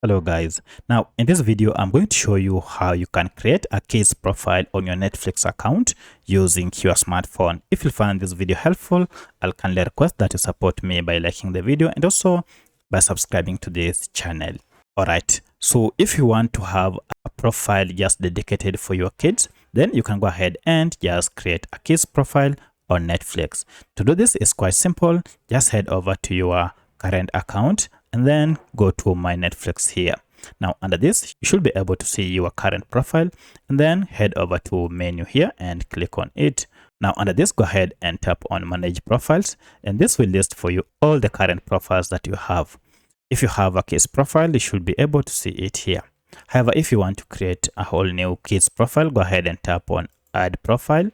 Hello guys. Now in this video I'm going to show you how you can create a kids profile on your Netflix account using your smartphone. If you find this video helpful, I'll kindly request that you support me by liking the video and also by subscribing to this channel. Alright, so if you want to have a profile just dedicated for your kids, then you can go ahead and just create a kids profile on Netflix. To do this is quite simple. Just head over to your current account and then go to my Netflix here. Now under this, you should be able to see your current profile and then head over to menu here and click on it. Now under this, go ahead and tap on manage profiles, and this will list for you all the current profiles that you have. If you have a kids profile, you should be able to see it here. However, if you want to create a whole new kids profile, go ahead and tap on add profile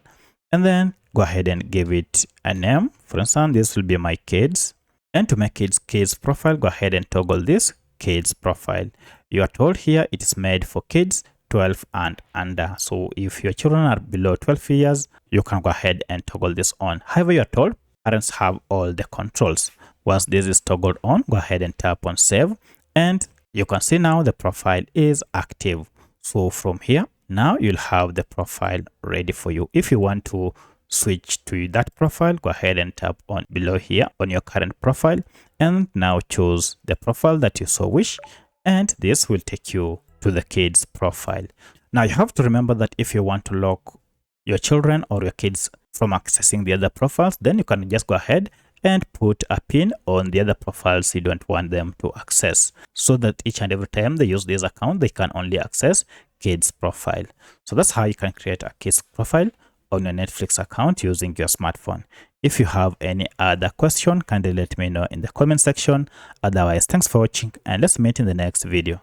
and then go ahead and give it a name. For instance, this will be my kids. And to make it kids profile, go ahead and toggle this kids profile. You are told here it is made for kids 12 and under. So if your children are below 12 years, you can go ahead and toggle this on. However, you are told parents have all the controls. Once this is toggled on, go ahead and tap on save. And you can see now the profile is active. So from here, now you'll have the profile ready for you. If you want to switch to that profile, go ahead and tap on below here on your current profile and now choose the profile that you so wish, and this will take you to the kids profile. Now you have to remember that if you want to lock your children or your kids from accessing the other profiles, then you can just go ahead and put a pin on the other profiles you don't want them to access, so that each and every time they use this account, they can only access kids profile. So that's how you can create a kids profile on your Netflix account using your smartphone. If you have any other question, kindly let me know in the comment section. Otherwise, thanks for watching and let's meet in the next video.